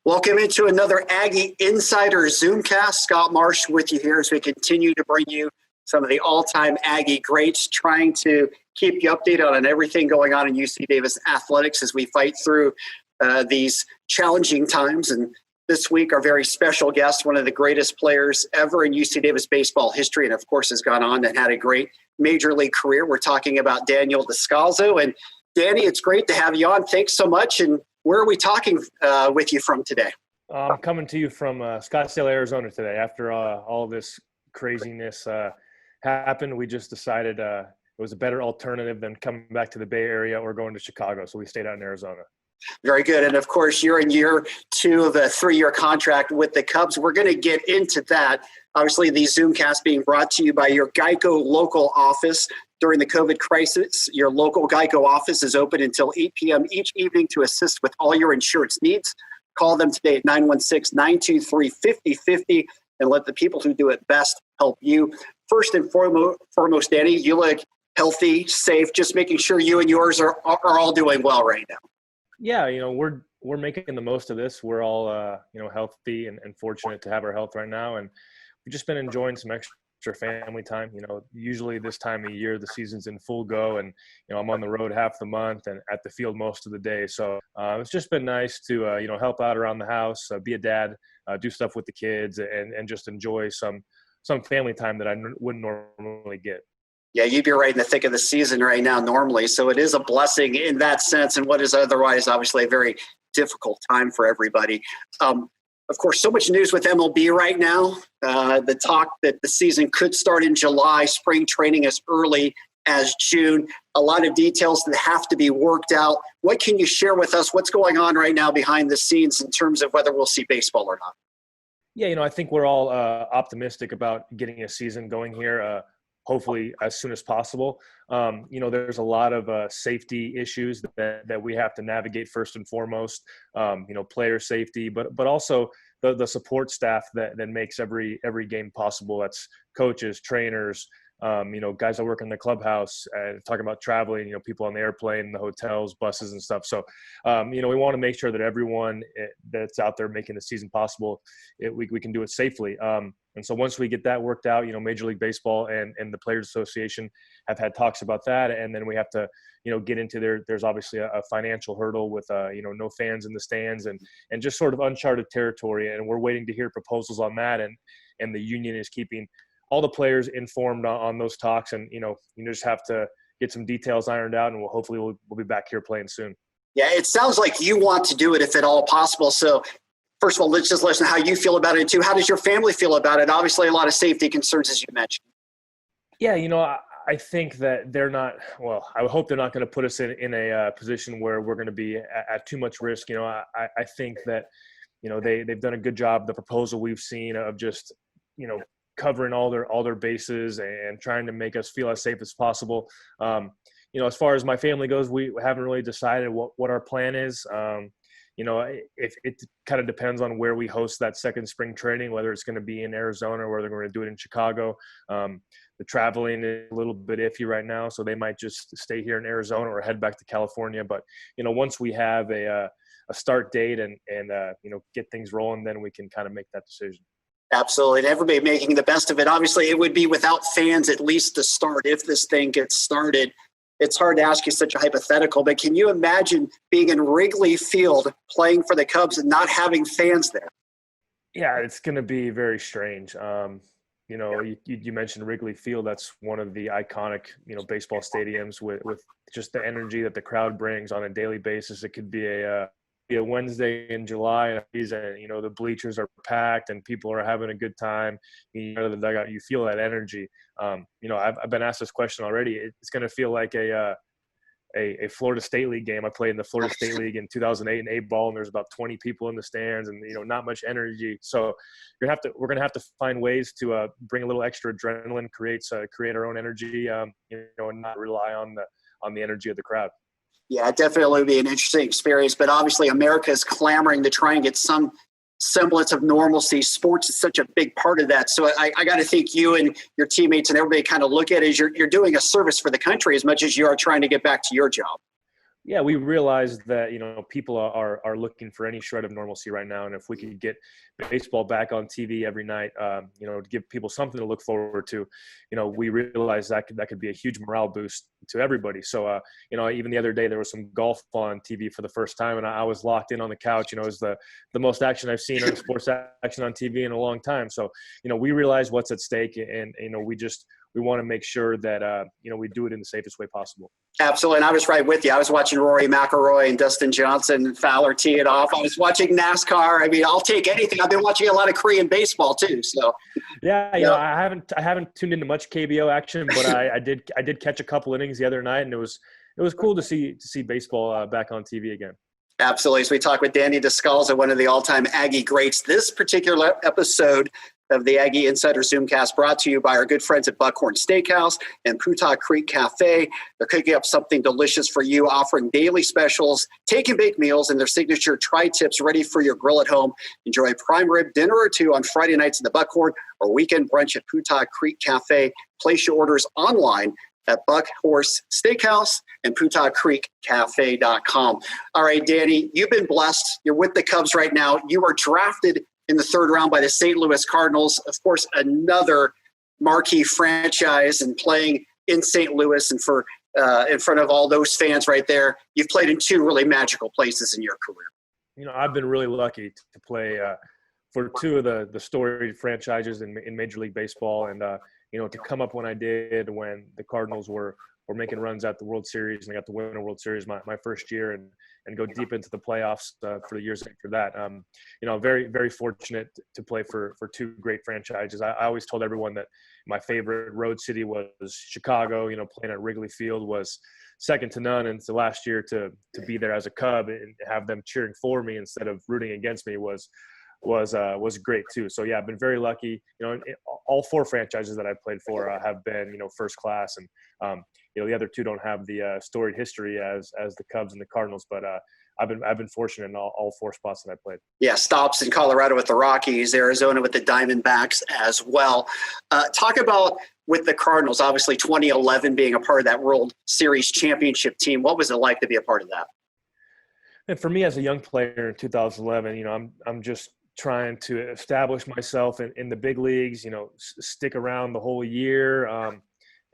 Welcome into another Aggie Insider Zoomcast. Scott Marsh with you here as we continue to bring you some of the all-time Aggie greats, trying to keep you updated on everything going on in UC Davis athletics as we fight through these challenging times. And this week, our very special guest, one of the greatest players ever in UC Davis baseball history, and of course has gone on and had a great major league career. We're talking about Daniel Descalso. And Danny, it's great to have you on. Thanks so much. And where are we talking with you from today? I'm coming to you from Scottsdale, Arizona today. After all this craziness happened, we just decided it was a better alternative than coming back to the Bay Area or going to Chicago. So we stayed out in Arizona. Very good. And of course, you're in year 2 of a 3-year contract with the Cubs. We're going to get into that. Obviously, the Zoomcast being brought to you by your Geico local office. During the COVID crisis, your local Geico office is open until 8 p.m. each evening to assist with all your insurance needs. Call them today at 916-923-5050 and let the people who do it best help you. First and foremost, Danny, you look healthy, safe, just making sure you and yours are all doing well right now. Yeah, we're making the most of this. We're all healthy and fortunate to have our health right now, and we've just been enjoying some extra family time. Usually this time of year the season's in full go, and I'm on the road half the month and at the field most of the day. So it's just been nice to help out around the house, be a dad, do stuff with the kids, and just enjoy some family time that I wouldn't normally get. Yeah, you'd be right in the thick of the season right now normally. So it is a blessing in that sense, and what is otherwise obviously a very difficult time for everybody. Of course, so much news with MLB right now. The talk that the season could start in July, spring training as early as June. A lot of details that have to be worked out. What can you share with us? What's going on right now behind the scenes in terms of whether we'll see baseball or not? Yeah, I think we're all optimistic about getting a season going here. Hopefully as soon as possible. There's a lot of safety issues that we have to navigate first and foremost, player safety, but also the support staff that makes every game possible. That's coaches, trainers, guys that work in the clubhouse, talking about traveling, people on the airplane, the hotels, buses and stuff. So, we want to make sure that everyone that's out there making the season possible, we can do it safely. And so once we get that worked out, Major League Baseball and the Players Association have had talks about that. And then we have to, get into there's obviously a financial hurdle with, no fans in the stands and just sort of uncharted territory. And we're waiting to hear proposals on that. And the union is keeping all the players informed on those talks. And, you just have to get some details ironed out, and we'll be back here playing soon. Yeah, it sounds like you want to do it if at all possible. So first of all, let's just listen to how you feel about it too. How does your family feel about it? Obviously a lot of safety concerns, as you mentioned. Yeah, I think that they're not – well, I hope they're not going to put us in a position where we're going to be at too much risk. I think that, they've done a good job. The proposal we've seen of just, covering all their bases and trying to make us feel as safe as possible. As far as my family goes, we haven't really decided what our plan is. If it kind of depends on where we host that second spring training, whether it's going to be in Arizona or they're going to do it in Chicago. The traveling is a little bit iffy right now, so they might just stay here in Arizona or head back to California. But, once we have a start date and get things rolling, then we can kind of make that decision. Absolutely. And everybody making the best of it. Obviously, it would be without fans at least to start if this thing gets started. It's hard to ask you such a hypothetical, but can you imagine being in Wrigley Field playing for the Cubs and not having fans there? Yeah, it's going to be very strange. You mentioned Wrigley Field. That's one of the iconic, baseball stadiums with just the energy that the crowd brings on a daily basis. It could be a Wednesday in July, and the bleachers are packed and people are having a good time. Out of the dugout, you feel that energy. I've been asked this question already. It's going to feel like a Florida State League game. I played in the Florida State League in 2008 in A-ball, and there's about 20 people in the stands, and not much energy. So we're going to have to find ways to bring a little extra adrenaline, create our own energy, and not rely on the energy of the crowd. Yeah, it definitely would be an interesting experience, but obviously America is clamoring to try and get some semblance of normalcy. Sports is such a big part of that. So I got to think you and your teammates and everybody kind of look at it as you're doing a service for the country as much as you are trying to get back to your job. Yeah, we realized that, people are looking for any shred of normalcy right now. And if we could get baseball back on TV every night, to give people something to look forward to, we realized that could be a huge morale boost to everybody. So, even the other day, there was some golf on TV for the first time, and I was locked in on the couch. It was the most action I've seen on sports action on TV in a long time. So, we realize what's at stake, and, we want to make sure that, we do it in the safest way possible. Absolutely. And I was right with you. I was watching Rory McIlroy and Dustin Johnson and Fowler tee it off. I was watching NASCAR. I mean, I'll take anything. I've been watching a lot of Korean baseball too. So yeah, I haven't tuned into much KBO action, but I did catch a couple innings the other night, and it was cool to see baseball back on TV again. Absolutely. So we talked with Danny Descalso, one of the all-time Aggie greats. This particular episode of the Aggie Insider Zoomcast brought to you by our good friends at Buckhorn Steakhouse and Putah Creek Cafe. They're cooking up something delicious for you, offering daily specials, take and bake meals, and their signature tri-tips ready for your grill at home. Enjoy a prime rib dinner or two on Friday nights at the Buckhorn or weekend brunch at Putah Creek Cafe. Place your orders online at Buckhorse Steakhouse and PutahCreekCafe.com. All right, Danny, you've been blessed. You're with the Cubs right now. You were drafted in the third round by the St. Louis Cardinals. Of course, another marquee franchise, and playing in St. Louis and for in front of all those fans right there. You've played in two really magical places in your career. I've been really lucky to play for two of the storied franchises in Major League Baseball, and to come up when I did, when the Cardinals were making runs at the World Series, and I got to win a World Series my first year, and go deep into the playoffs for the years after that. Very, very fortunate to play for two great franchises. I always told everyone that my favorite road city was Chicago. Playing at Wrigley Field was second to none. And so last year to be there as a Cub and have them cheering for me instead of rooting against me was great too. So yeah, I've been very lucky. All four franchises that I played for have been first class, and the other two don't have the storied history as the Cubs and the Cardinals, but I've been fortunate in all four spots that I played. Yeah, stops in Colorado with the Rockies, Arizona with the Diamondbacks as well. Talk about with the Cardinals, obviously 2011 being a part of that World Series championship team. What was it like to be a part of that? And for me as a young player in 2011, I'm just trying to establish myself in the big leagues, stick around the whole year,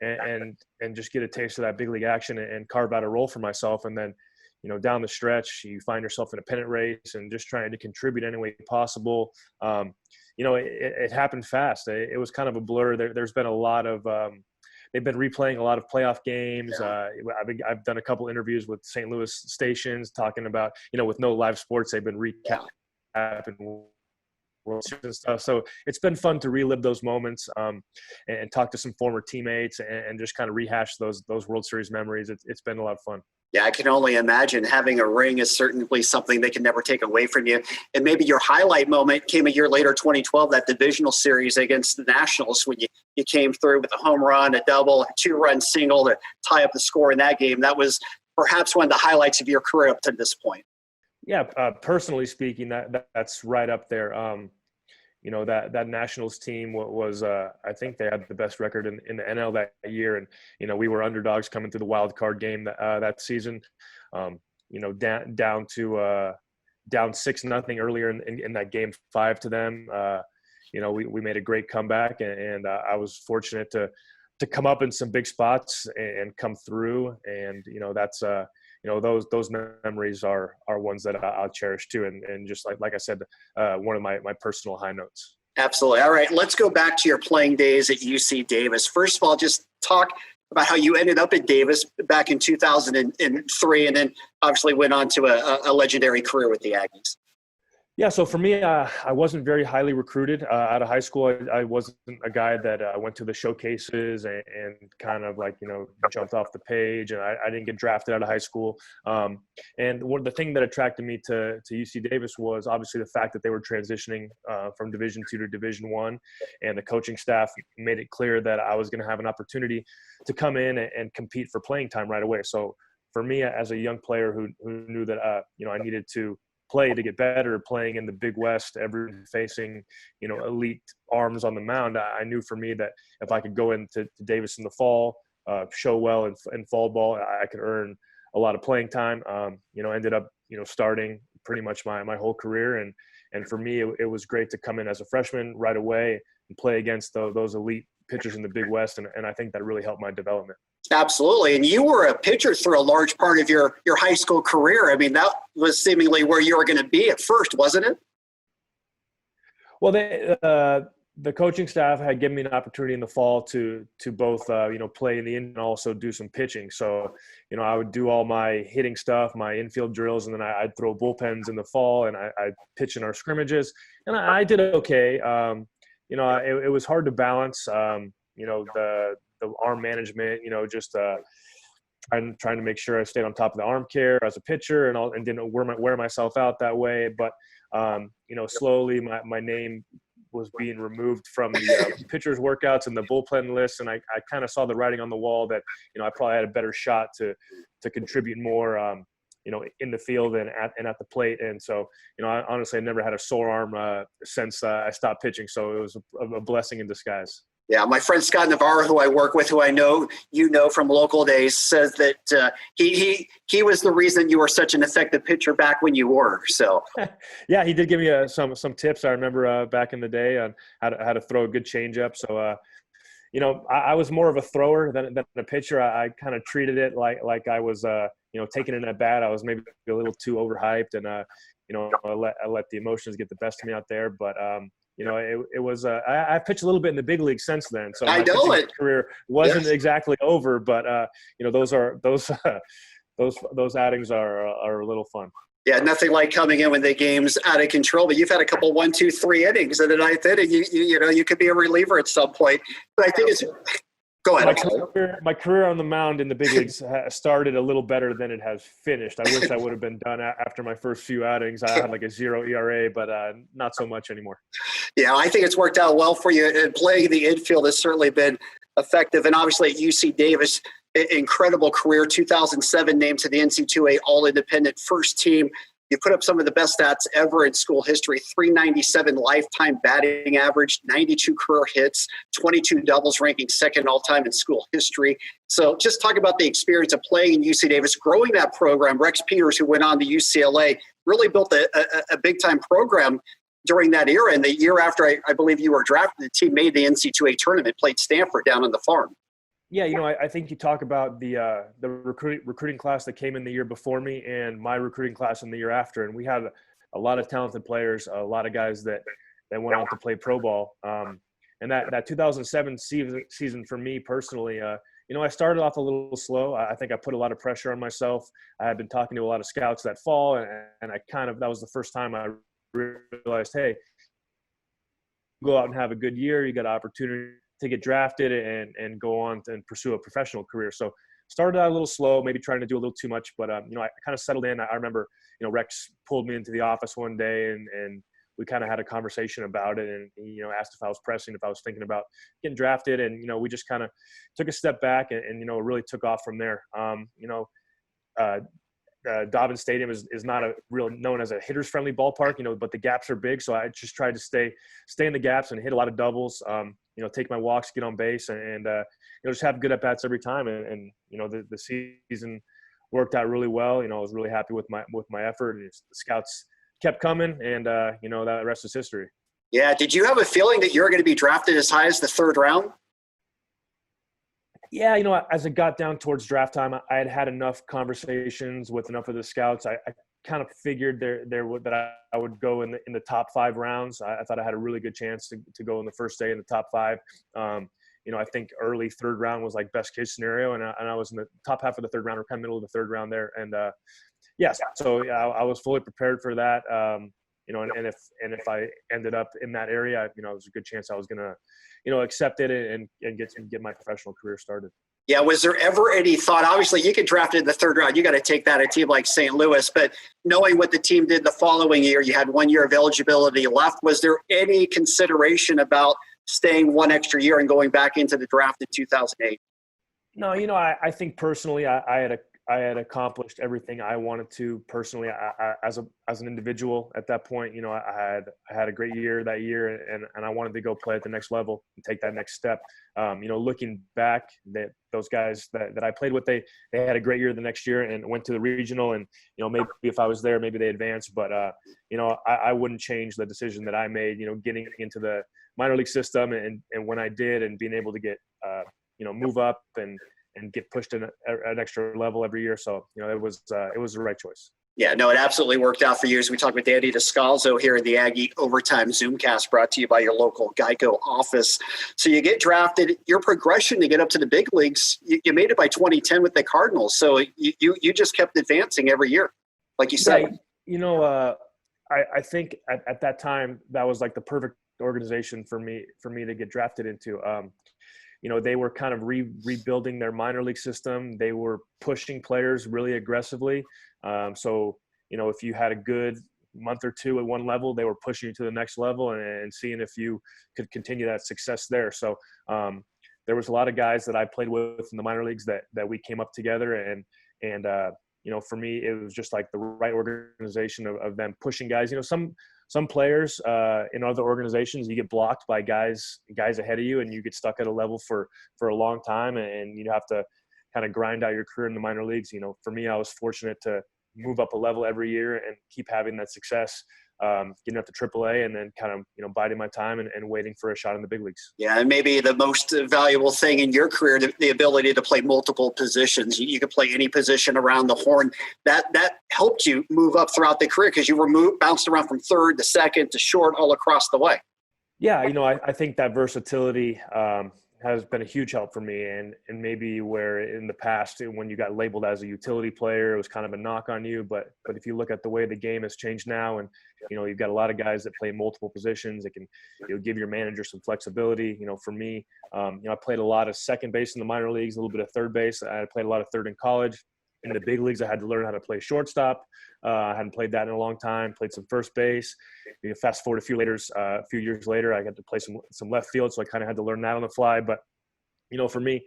and just get a taste of that big league action and carve out a role for myself. And then, down the stretch, you find yourself in a pennant race and just trying to contribute any way possible. It happened fast. It was kind of a blur. There's been a lot of they've been replaying a lot of playoff games. Yeah. I've done a couple interviews with St. Louis stations talking about, with no live sports, they've been recapping World Series and stuff. So it's been fun to relive those moments and talk to some former teammates and just kind of rehash those World Series memories. It's been a lot of fun. Yeah, I can only imagine. Having a ring is certainly something they can never take away from you. And maybe your highlight moment came a year later, 2012, that divisional series against the Nationals, when you came through with a home run, a double, a two-run single to tie up the score in that game. That was perhaps one of the highlights of your career up to this point. Yeah, personally speaking, that's right up there. That Nationals team was I think they had the best record in the NL that year, and we were underdogs coming through the wild card game that season. Down 6-0 earlier in that game 5 to them. We made a great comeback, and I was fortunate to come up in some big spots and come through, and that's those memories are ones that I'll cherish too. And just like I said, one of my personal high notes. Absolutely. All right, let's go back to your playing days at UC Davis. First of all, just talk about how you ended up at Davis back in 2003, and then obviously went on to a legendary career with the Aggies. Yeah, so for me, I wasn't very highly recruited out of high school. I wasn't a guy that went to the showcases and kind of jumped off the page, and I didn't get drafted out of high school. And the thing that attracted me to UC Davis was obviously the fact that they were transitioning from Division II to Division I, and the coaching staff made it clear that I was going to have an opportunity to come in and compete for playing time right away. So for me, as a young player who knew that I needed to play to get better, playing in the Big West, facing elite arms on the mound, I knew for me that if I could go into Davis in the fall, show well in fall ball, I could earn a lot of playing time. Ended up starting pretty much my whole career, and for me it was great to come in as a freshman right away and play against those elite pitchers in the Big West, and I think that really helped my development. Absolutely. And you were a pitcher through a large part of your high school career. I mean, that was seemingly where you were going to be at first, wasn't it? Well, the coaching staff had given me an opportunity in the fall to both play in the infield and also do some pitching. So I would do all my hitting stuff, my infield drills, and then I'd throw bullpens in the fall, and I'd pitch in our scrimmages, and I did okay. It was hard to balance. The arm management, just trying to make sure I stayed on top of the arm care as a pitcher and didn't wear myself out that way. But slowly my name was being removed from the pitchers' workouts and the bullpen lists, and I kind of saw the writing on the wall that I probably had a better shot to contribute more in the field and at the plate. And so honestly I never had a sore arm since I stopped pitching, so it was a blessing in disguise. Yeah, my friend Scott Navarro, who I work with, who I know from local days, says that he was the reason you were such an effective pitcher back when you were. So, yeah, he did give me some tips. I remember back in the day on how to throw a good changeup. So, I was more of a thrower than a pitcher. I kind of treated it like I was taking it at bat. I was maybe a little too overhyped, and I let the emotions get the best of me out there. But it was I pitched a little bit in the big league since then, so my career wasn't exactly over. But those outings are a little fun. Yeah, nothing like coming in when the game's out of control. But you've had a couple 1, 2, 3 innings in the ninth inning. You could be a reliever at some point. But I think it's go ahead. My career on the mound in the big leagues started a little better than it has finished. I wish I would have been done after my first few outings. I had like a 0 ERA, but not so much anymore. Yeah, I think it's worked out well for you. And playing the infield has certainly been effective. And obviously at UC Davis, incredible career, 2007 named to the NC2A All-Independent First Team. You put up some of the best stats ever in school history, 397 lifetime batting average, 92 career hits, 22 doubles, ranking second all-time in school history. So just talk about the experience of playing in UC Davis, growing that program. Rex Peters, who went on to UCLA, really built a big-time program during that era. And the year after I believe you were drafted, the team made the NC2A tournament, played Stanford down on the farm. Yeah, I think you talk about the recruiting class that came in the year before me and my recruiting class in the year after, and we had a lot of talented players, a lot of guys that went on to play pro ball. And that 2007 season for me personally, I started off a little slow. I think I put a lot of pressure on myself. I had been talking to a lot of scouts that fall, and that was the first time I realized, hey, go out and have a good year. You got an opportunity to get drafted and go on and pursue a professional career. So started out a little slow, maybe trying to do a little too much, but I kind of settled in. I remember, Rex pulled me into the office one day and we kind of had a conversation about it, and asked if I was pressing, if I was thinking about getting drafted, and we just kind of took a step back and really took off from there. Dobbins Stadium is not a real known as a hitters friendly ballpark, but the gaps are big. So I just tried to stay in the gaps and hit a lot of doubles, take my walks, get on base, and just have good at bats every time. And the season worked out really well. I was really happy with my effort, and the scouts kept coming, and that rest is history. Yeah. Did you have a feeling that you were going to be drafted as high as the third round? Yeah, as it got down towards draft time, I had enough conversations with enough of the scouts. I kind of figured that I would go in the top 5 rounds. I thought I had a really good chance to go in the first day in the top 5. I think early third round was like best case scenario, and I was in the top half of the third round, or kind of middle of the third round there. And so I was fully prepared for that. And if I ended up in that area, it was a good chance I was gonna accept it and get my professional career started. Yeah. Was there ever any thought, obviously you get drafted in the third round, you got to take that a team like St. Louis, but knowing what the team did the following year, you had 1 year of eligibility left. Was there any consideration about staying one extra year and going back into the draft in 2008? No, I think personally I I had accomplished everything I wanted to personally as an individual at that point. You know, I had a great year that year, and I wanted to go play at the next level and take that next step. You know, looking back, that those guys that I played with, they had a great year the next year and went to the regional. And you know, maybe if I was there, maybe they advanced. But you know, I wouldn't change the decision that I made. You know, getting into the minor league system, and when I did, and being able to get you know, move up and get pushed in an extra level every year. So, you know, it was the right choice. Yeah, no, it absolutely worked out for you. As we talked with Danny Descalso here in the Aggie Overtime Zoomcast, brought to you by your local Geico office. So you get drafted. Your progression to get up to the big leagues, you made it by 2010 with the Cardinals. So you just kept advancing every year, like you said. Yeah, you know, I think at that time that was like the perfect organization for me to get drafted into. You know, they were kind of rebuilding their minor league system. They were pushing players really aggressively. So, you know, if you had a good month or two at one level, they were pushing you to the next level and seeing if you could continue that success there. So there was a lot of guys that I played with in the minor leagues that we came up together. And you know, for me, it was just like the right organization of them pushing guys. You know, some players in other organizations, you get blocked by guys ahead of you, and you get stuck at a level for a long time, and you have to kind of grind out your career in the minor leagues. You know, for me, I was fortunate to move up a level every year and keep having that success, getting up to AAA, and then kind of, you know, biding my time and waiting for a shot in the big leagues. Yeah, and maybe the most valuable thing in your career, the ability to play multiple positions. You could play any position around the horn. That helped you move up throughout the career because you were bounced around from third to second to short all across the way. Yeah, you know, I think that versatility has been a huge help for me, and maybe where in the past when you got labeled as a utility player, it was kind of a knock on you. But if you look at the way the game has changed now, and you know, you've got a lot of guys that play multiple positions, that can, you know, give your manager some flexibility. You know, for me, you know, I played a lot of second base in the minor leagues, a little bit of third base. I played a lot of third in college. In the big leagues, I had to learn how to play shortstop. I hadn't played that in a long time. Played some first base. You know, fast forward a few years later, I got to play some left field, so I kind of had to learn that on the fly. But you know, for me,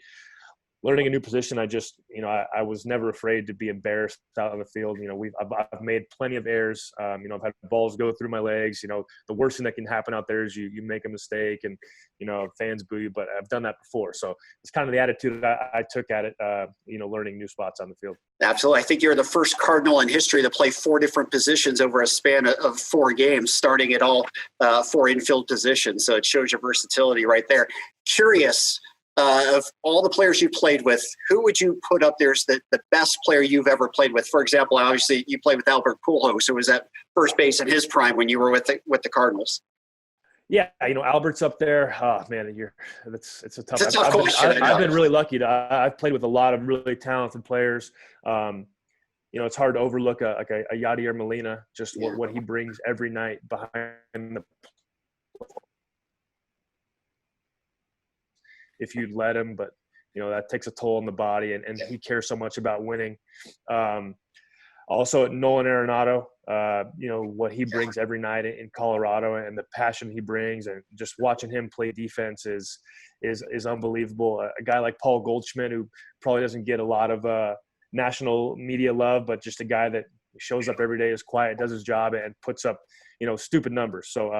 learning a new position, I was never afraid to be embarrassed out on the field. You know, I've made plenty of errors. You know, I've had balls go through my legs. You know, the worst thing that can happen out there is you make a mistake and, you know, fans boo you, but I've done that before. So it's kind of the attitude that I took at it, you know, learning new spots on the field. Absolutely. I think you're the first Cardinal in history to play 4 different positions over a span of 4 games, starting at all 4 infield positions. So it shows your versatility right there. Curious, of all the players you played with, who would you put up there as the best player you've ever played with? For example, obviously you played with Albert Pujols, who was at first base in his prime when you were with the Cardinals. Yeah, you know, Albert's up there. Oh man, it's a tough question. I've been really lucky I've played with a lot of really talented players. You know, it's hard to overlook a Yadier Molina, just what he brings every night behind the if you'd let him, but you know, that takes a toll on the body, and he cares so much about winning. Also Nolan Arenado, you know, what he brings every night in Colorado and the passion he brings, and just watching him play defense is unbelievable. A guy like Paul Goldschmidt, who probably doesn't get a lot of national media love, but just a guy that shows up every day, is quiet, does his job, and puts up, you know, stupid numbers. So,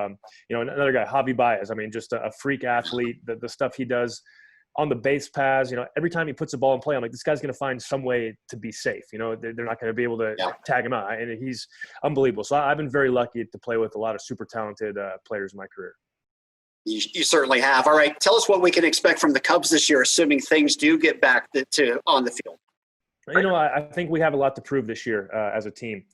you know, another guy, Javi Baez, I mean, just a freak athlete. The stuff he does on the base paths, you know, every time he puts the ball in play, I'm like, this guy's going to find some way to be safe. You know, they're not going to be able to tag him out, and he's unbelievable. So I've been very lucky to play with a lot of super talented players in my career. You certainly have. All right, tell us what we can expect from the Cubs this year, assuming things do get back to on the field. You know, I think we have a lot to prove this year as a team.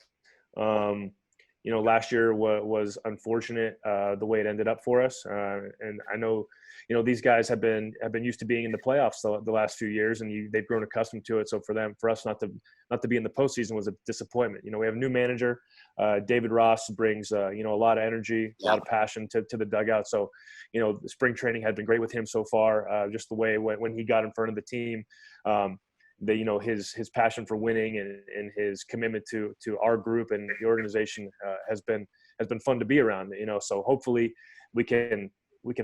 You know, last year was unfortunate the way it ended up for us, and I know, you know, these guys have been used to being in the playoffs the last few years, and they've grown accustomed to it. So for us not to be in the postseason was a disappointment. You know, we have a new manager, David Ross brings you know, a lot of energy, a lot of passion to the dugout. So, you know, the spring training had been great with him so far. Just the way when he got in front of the team. You know, his passion for winning and his commitment to our group and the organization has been fun to be around. You know, so hopefully we can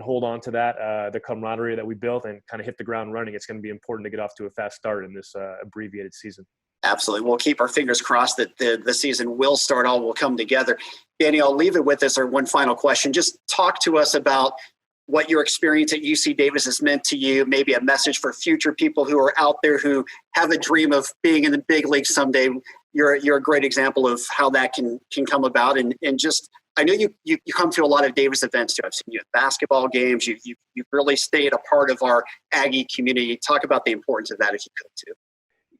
hold on to that the camaraderie that we built and kind of hit the ground running. It's going to be important to get off to a fast start in this abbreviated season. Absolutely. We'll keep our fingers crossed that the season will start, all will come together. Danny, I'll leave it with this, or one final question. Just talk to us about what your experience at UC Davis has meant to you, maybe a message for future people who are out there who have a dream of being in the big league someday. You're a great example of how that can come about. And just, I know you come to a lot of Davis events too. I've seen you at basketball games. You've really stayed a part of our Aggie community. Talk about the importance of that if you could too.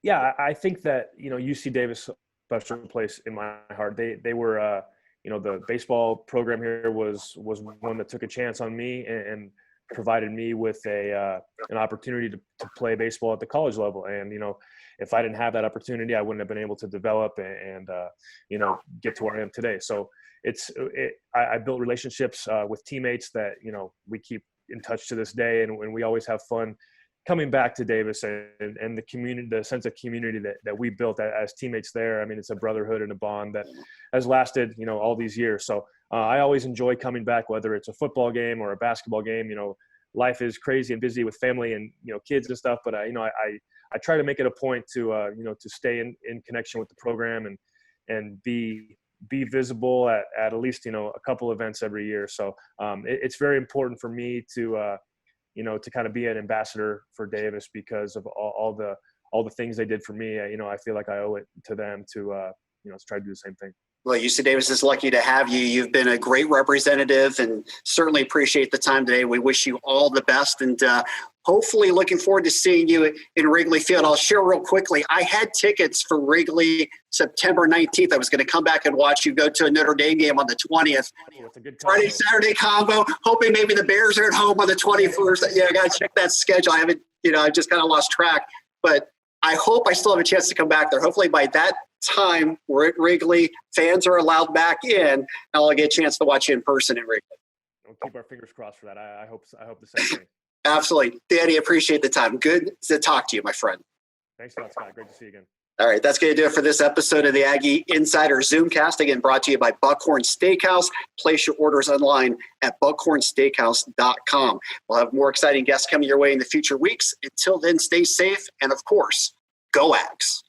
Yeah, I think that, UC Davis, special place in my heart. They were, the baseball program here was one that took a chance on me and provided me with an opportunity to play baseball at the college level. And, if I didn't have that opportunity, I wouldn't have been able to develop and get to where I am today. So I built relationships with teammates that, we keep in touch to this day, and we always have fun coming back to Davis and the community, the sense of community that we built as teammates there. I mean, it's a brotherhood and a bond that has lasted, all these years. So I always enjoy coming back, whether it's a football game or a basketball game. Life is crazy and busy with family and, kids and stuff, but I try to make it a point to, to stay in connection with the program and be visible at least, a couple events every year. So it's very important for me to kind of be an ambassador for Davis because of all the things they did for me. I feel like I owe it to them to try to do the same thing. Well, UC Davis is lucky to have you. You've been a great representative and certainly appreciate the time today. We wish you all the best and hopefully looking forward to seeing you in Wrigley Field. I'll share real quickly. I had tickets for Wrigley September 19th. I was going to come back and watch you go to a Notre Dame game on the 20th. That's a good combo. Friday, Saturday combo, hoping maybe the Bears are at home on the 21st. Yeah, I got to check that schedule. I haven't, I just kind of lost track. But I hope I still have a chance to come back there. Hopefully by that time, we're at Wrigley. Fans are allowed back in, and I'll get a chance to watch you in person in Wrigley. We'll keep our fingers crossed for that. I hope the same thing. Absolutely. Danny, appreciate the time. Good to talk to you, my friend. Thanks a lot, Scott. Great to see you again. All right, that's going to do it for this episode of the Aggie Insider Zoomcast. Again, brought to you by Buckhorn Steakhouse. Place your orders online at buckhornsteakhouse.com. We'll have more exciting guests coming your way in the future weeks. Until then, stay safe, and of course, go Ags.